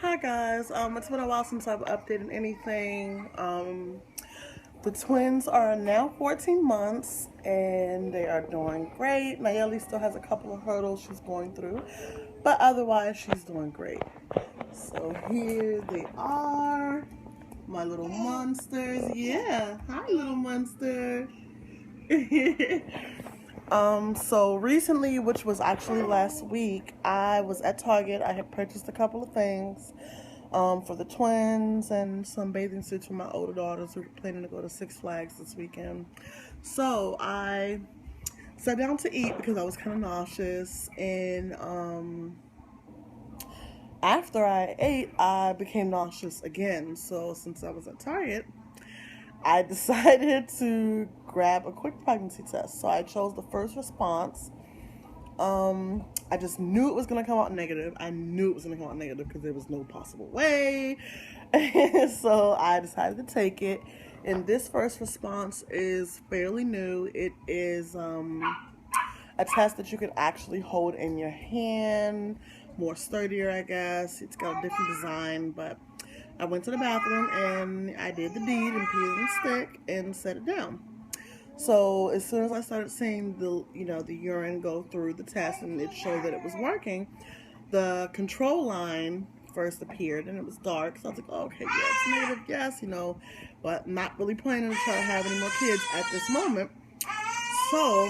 Hi guys, it's been a while since I've updated anything. The twins are now 14 months and they are doing great. Nayeli still has a couple of hurdles she's going through, but otherwise she's doing great. So here they are, my little monsters. Yeah, hi little monster. So recently, which was actually last week, I was at Target. I had purchased a couple of things for the twins and some bathing suits for my older daughters who were planning to go to Six Flags this weekend. So I sat down to eat because I was kind of nauseous, and after I ate, I became nauseous again. So since I was at Target, I decided to grab a quick pregnancy test. So I chose the first response. I just knew it was gonna come out negative. I knew it was gonna come out negative because there was no possible way. So I decided to take it. And this first response is fairly new. It is a test that you can actually hold in your hand, more sturdier, I guess. It's got a different design, but I went to the bathroom and I did the deed and peeled the stick and set it down. So as soon as I started seeing the urine go through the test and it showed that it was working, the control line first appeared and it was dark. So I was like, oh, okay, yeah, it's negative, yes, but not really planning to try to have any more kids at this moment. So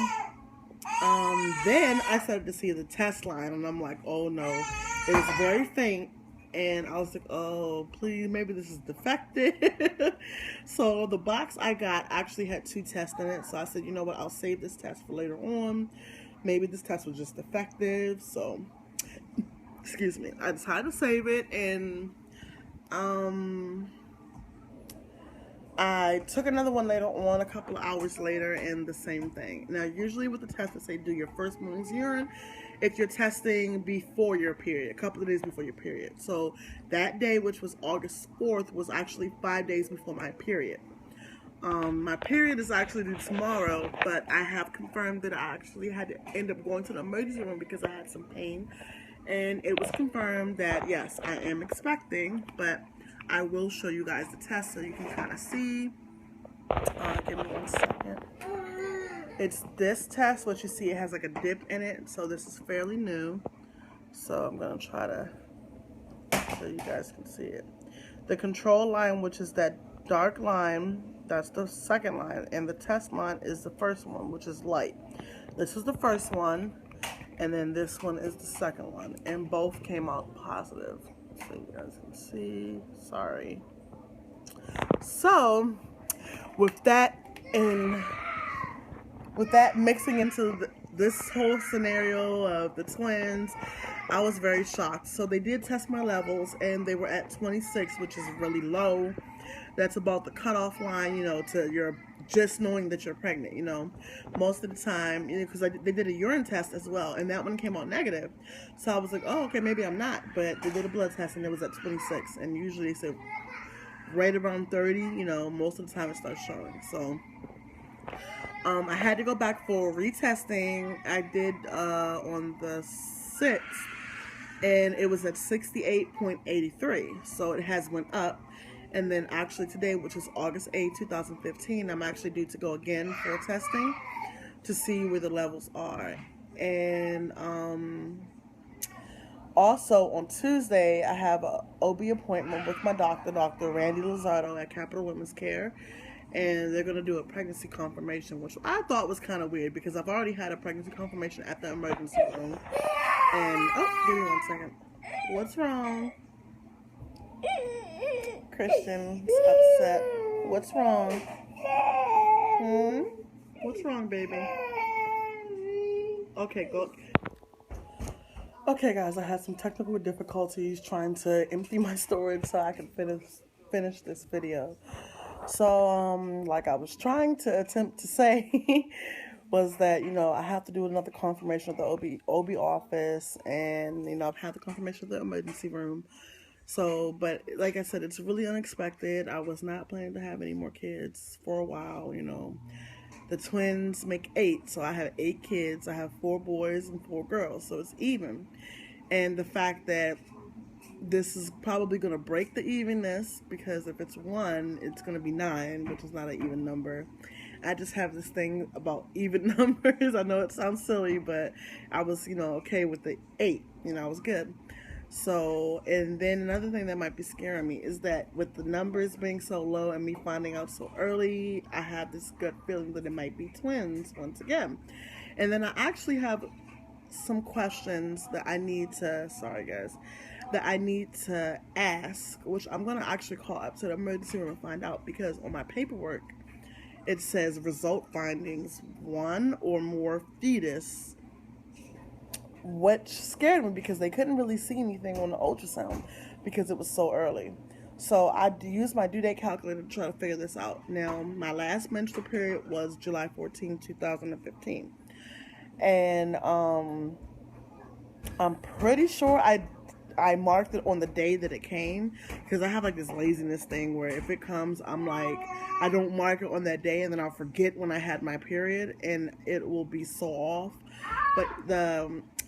then I started to see the test line and I'm like, oh no, it was very faint. And I was like, oh, please, maybe this is defective. So the box I got actually had 2 tests in it. So I said, you know what, I'll save this test for later on. Maybe this test was just defective. So, excuse me, I decided to save it. And I took another one later on, a couple of hours later, and the same thing. Now, usually with the test, they say do your first morning's urine if you're testing before your period, a couple of days before your period. So that day, which was August 4th, was actually 5 days before my period. My period is actually due tomorrow, but I have confirmed that I actually had to end up going to the emergency room because I had some pain. And it was confirmed that, yes, I am expecting, but I will show you guys the test so you can kind of see. Give me 1 second. It's this test. What you see, it has like a dip in it. So this is fairly new. So I'm going to try to so you guys can see it. The control line, which is that dark line, that's the second line. And the test line is the first one, which is light. This is the first one. And then this one is the second one. And both came out positive. So you guys can see. Sorry. So with that mixing into this whole scenario of the twins, I was very shocked. So they did test my levels and they were at 26, which is really low. That's about the cutoff line, to your just knowing that you're pregnant, most of the time, because they did a urine test as well, and that one came out negative. So I was like, oh, okay, maybe I'm not. But they did a blood test and it was at 26, and usually they say right around 30, most of the time it starts showing. So I had to go back for retesting. I did on the 6th, and it was at 68.83. So it has went up. And then actually today, which is August 8, 2015, I'm actually due to go again for testing to see where the levels are. And also on Tuesday, I have an OB appointment with my doctor, Dr. Randy Lozardo at Capital Women's Care. And they're going to do a pregnancy confirmation, which I thought was kind of weird because I've already had a pregnancy confirmation at the emergency room. And, oh, give me 1 second. What's wrong? Christian's upset. What's wrong? What's wrong, baby? Okay, go. Okay, guys, I had some technical difficulties trying to empty my storage so I can finish this video. So, like I was trying to attempt to say was that, I have to do another confirmation of the OB office, and, I've had the confirmation of the emergency room. So, but like I said, it's really unexpected. I was not planning to have any more kids for a while, The twins make 8, so I have 8 kids. I have 4 boys and 4 girls, so it's even. And the fact that this is probably going to break the evenness, because if it's 1, it's going to be 9, which is not an even number. I just have this thing about even numbers. I know it sounds silly, but I was, okay with the 8. I was good. So, and then another thing that might be scaring me is that with the numbers being so low and me finding out so early, I have this gut feeling that it might be twins once again. And then I actually have some questions that I need to, sorry guys, that I need to ask, which I'm going to actually call up to the emergency room and find out, because on my paperwork, it says result findings, 1 or more fetus, which scared me because they couldn't really see anything on the ultrasound because it was so early. So I used my due date calculator to try to figure this out. Now, my last menstrual period was July 14, 2015. And I'm pretty sure I marked it on the day that it came, because I have like this laziness thing where if it comes, I'm like, I don't mark it on that day, and then I'll forget when I had my period, and it will be so off. But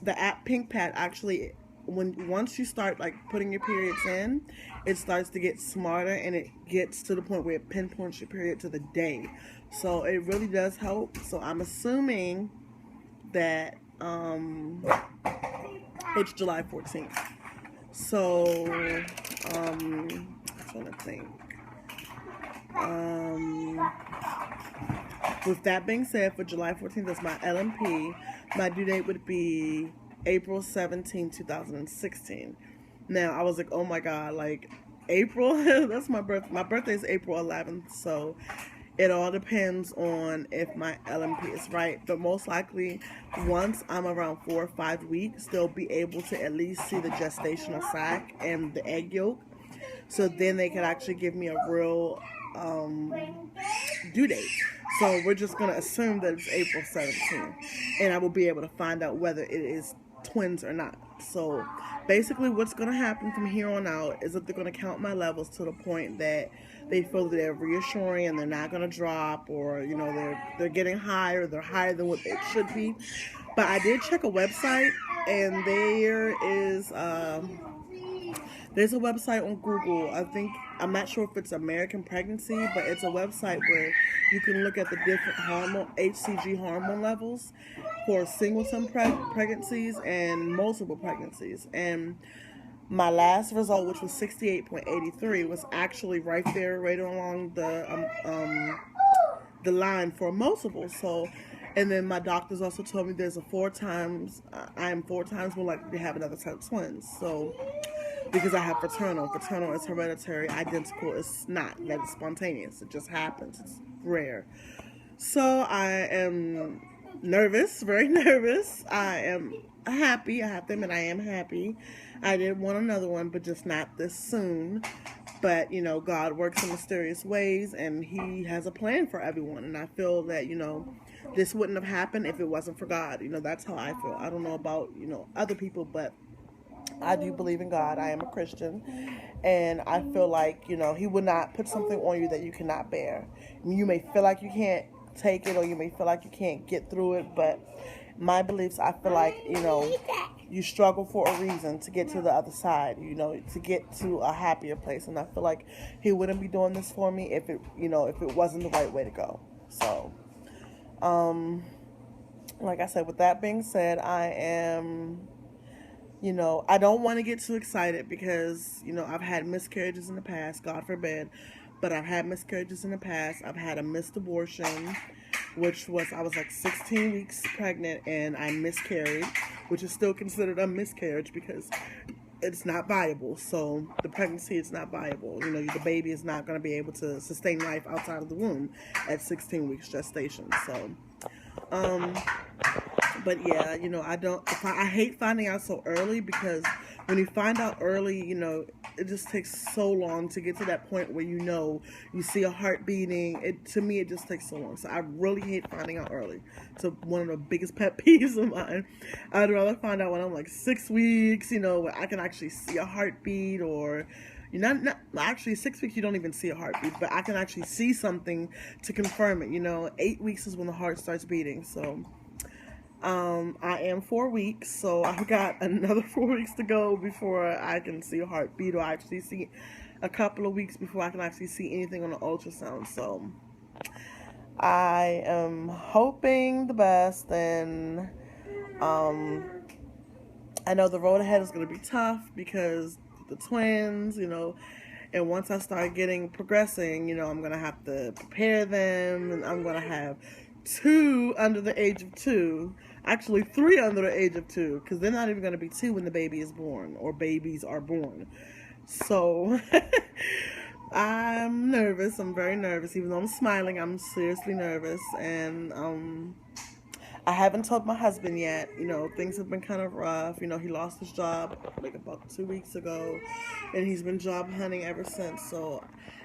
the app PinkPad actually, once you start like putting your periods in, it starts to get smarter, and it gets to the point where it pinpoints your period to the day. So it really does help. So I'm assuming that it's July 14th. So I'm trying to think. With that being said, for July 14th, that's my LMP. My due date would be April 17, 2016. Now, I was like, oh my God, like April, that's my birthday. My birthday is April 11th, so it all depends on if my LMP is right. But most likely, once I'm around 4 or 5 weeks, they'll be able to at least see the gestational sac and the egg yolk. So then they can actually give me a real due date. So we're just going to assume that it's April 17th. And I will be able to find out whether it is twins or not. So basically what's going to happen from here on out is that they're going to count my levels to the point that they feel that they're reassuring and they're not going to drop, or they're getting higher, they're higher than what it should be. But I did check a website, and there's a website on Google. I'm not sure if it's American Pregnancy, but it's a website where you can look at the different HCG hormone levels for singleton pregnancies and multiple pregnancies. And my last result, which was 68.83, was actually right there, right along the line for multiple. So, and then my doctors also told me there's I am 4 times more likely to have another type of twins. So, because I have fraternal is hereditary, identical is not. That is spontaneous. It just happens. It's rare. So I am nervous, very nervous. I am happy. I have to admit, I am happy. I did want another one, but just not this soon. But, God works in mysterious ways, and He has a plan for everyone. And I feel that, this wouldn't have happened if it wasn't for God. That's how I feel. I don't know about, other people, but I do believe in God. I am a Christian. And I feel like, He would not put something on you that you cannot bear. You may feel like you can't take it, or you may feel like you can't get through it, but my beliefs, I feel like, you struggle for a reason to get to the other side, to get to a happier place. And I feel like He wouldn't be doing this for me if it wasn't the right way to go. So, like I said, with that being said, I am, I don't want to get too excited because, I've had miscarriages in the past, God forbid, but I've had miscarriages in the past. I've had a missed abortion, I was like 16 weeks pregnant and I miscarried, which is still considered a miscarriage because it's not viable. So the pregnancy is not viable. The baby is not going to be able to sustain life outside of the womb at 16 weeks gestation. So, but yeah, I hate finding out so early, because when you find out early, it just takes so long to get to that point where you see a heart beating. To me, it just takes so long. So I really hate finding out early. It's one of the biggest pet peeves of mine. I'd rather find out when I'm like 6 weeks, where I can actually see a heartbeat, or not actually 6 weeks you don't even see a heartbeat, but I can actually see something to confirm it. 8 weeks is when the heart starts beating. So I am 4 weeks, so I've got another 4 weeks to go before I can see a heartbeat, or actually see a couple of weeks before I can actually see anything on the ultrasound. So I am hoping the best, and I know the road ahead is going to be tough because the twins, and once I start progressing, I'm going to have to prepare them, and I'm going to have 2 under the age of 2. Actually, 3 under the age of 2, because they're not even going to be 2 when the baby is born, or babies are born. So, I'm nervous. I'm very nervous. Even though I'm smiling, I'm seriously nervous. And, I haven't told my husband yet. Things have been kind of rough. He lost his job like about 2 weeks ago, and he's been job hunting ever since. So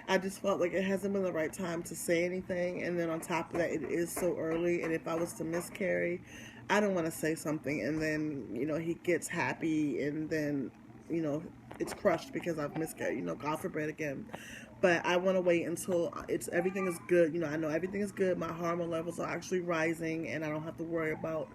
I just felt like it hasn't been the right time to say anything. And then on top of that, it is so early. And if I was to miscarry, I don't want to say something and then, he gets happy and then, it's crushed because I've miscarried, God forbid again. But I want to wait until everything is good. I know everything is good. My hormone levels are actually rising, and I don't have to worry about,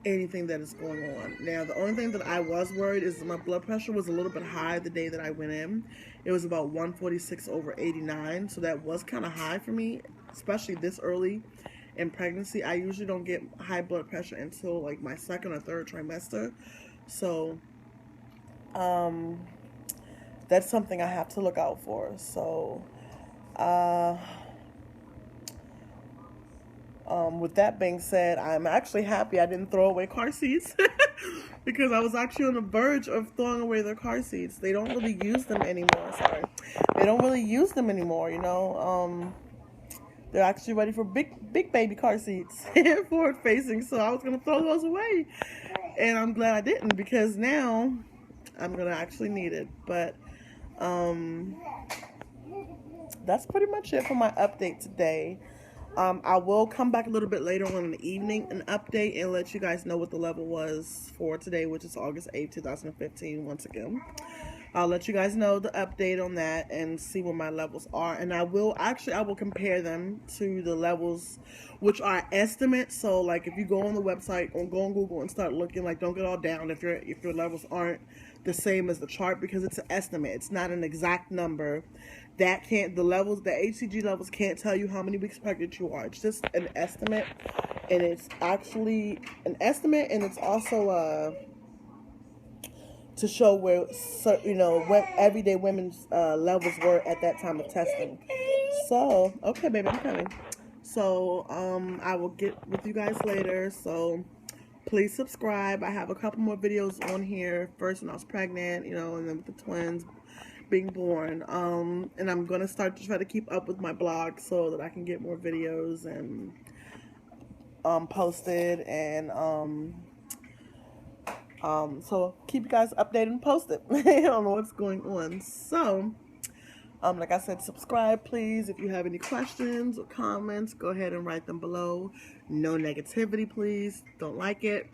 anything that is going on. Now, the only thing that I was worried is that my blood pressure was a little bit high the day that I went in. It was about 146/89, so that was kind of high for me, especially this early in pregnancy. I usually don't get high blood pressure until like my second or third trimester. So, that's something I have to look out for. So, with that being said, I'm actually happy I didn't throw away car seats because I was actually on the verge of throwing away their car seats. They don't really use them anymore. Sorry. They don't really use them anymore, They're actually ready for big baby car seats, forward facing. So I was going to throw those away. And I'm glad I didn't, because now I'm going to actually need it. But that's pretty much it for my update today. I will come back a little bit later on in the evening and update and let you guys know what the level was for today, which is August 8th, 2015, once again. I'll let you guys know the update on that and see where my levels are. And I will compare them to the levels, which are estimates. So, like, if you go on the website or go on Google and start looking, like, don't get all down if your levels aren't the same as the chart, because it's an estimate. It's not an exact number. The HCG levels can't tell you how many weeks pregnant you are. It's just an estimate, and it's actually an estimate, and it's also to show where what everyday women's levels were at that time of testing. So, okay, baby, I'm coming. So, I will get with you guys later. So, please subscribe. I have a couple more videos on here. First, when I was pregnant, and then with the twins being born. And I'm going to start to try to keep up with my blog so that I can get more videos and posted, and so keep you guys updated and posted on what's going on. So, like I said, subscribe, please. If you have any questions or comments, go ahead and write them below. No negativity, please. Don't like it.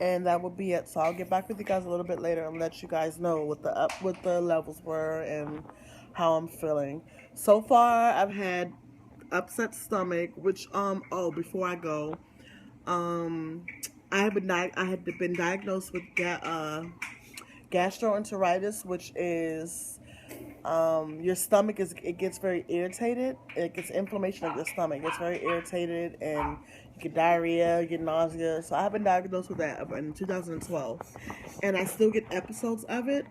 And that will be it. So I'll get back with you guys a little bit later and let you guys know what the levels were and how I'm feeling. So far, I've had upset stomach, which before I go, I had been diagnosed with gastroenteritis, which is your stomach gets very irritated. It gets inflammation of your stomach. It's very irritated, and you get diarrhea, you get nausea. So I have been diagnosed with that in 2012, and I still get episodes of it.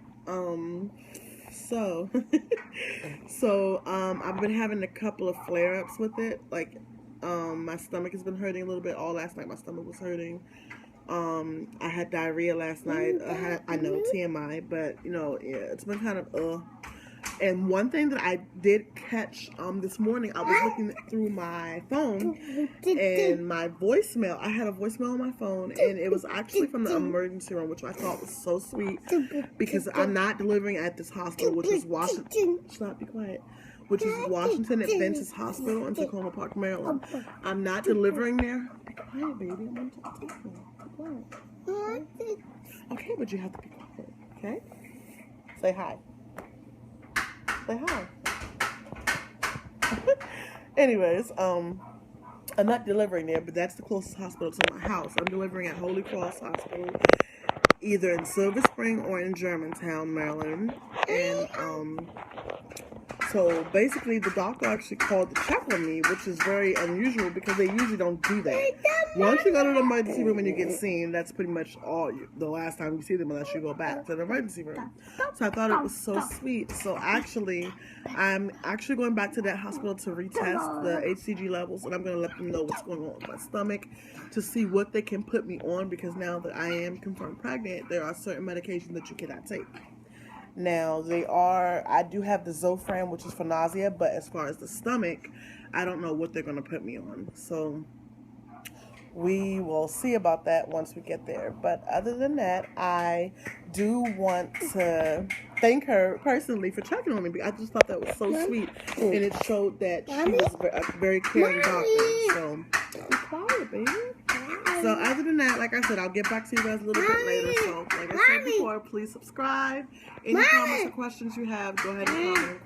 So I've been having a couple of flare-ups with it. Like, my stomach has been hurting a little bit. All last night my stomach was hurting. I had diarrhea last night. I know, TMI, but it's been kind of And one thing that I did catch this morning, I was looking through my phone and my voicemail. I had a voicemail on my phone, and it was actually from the emergency room, which I thought was so sweet, because I'm not delivering at this hospital, which is Washington. Stop, be quiet. Which is Washington Adventist Hospital in Tacoma Park, Maryland. I'm not delivering there. Be quiet, baby. I'm going to talk to you. Be quiet. Okay, but you have to be quiet. Okay? Say hi. Say hi. Anyways, I'm not delivering there, but that's the closest hospital to my house. I'm delivering at Holy Cross Hospital, either in Silver Spring or in Germantown, Maryland. And so basically the doctor actually called to check on me, which is very unusual because they usually don't do that. Once you go to the emergency room and you get seen, that's pretty much the last time you see them unless you go back to the emergency room. So I thought it was so sweet. So actually, I'm actually going back to that hospital to retest the HCG levels, and I'm going to let them know what's going on with my stomach to see what they can put me on, because now that I am confirmed pregnant, there are certain medications that you cannot take. Now, I do have the Zofran, which is for nausea, but as far as the stomach, I don't know what they're going to put me on. So we will see about that once we get there. But other than that, I do want to thank her personally for checking on me. I just thought that was so sweet, and it showed that she was a very caring doctor. So be quiet, baby. So other than that, like I said, I'll get back to you guys a little bit later. So like I said before, please subscribe. Any comments or questions you have, go ahead and comment.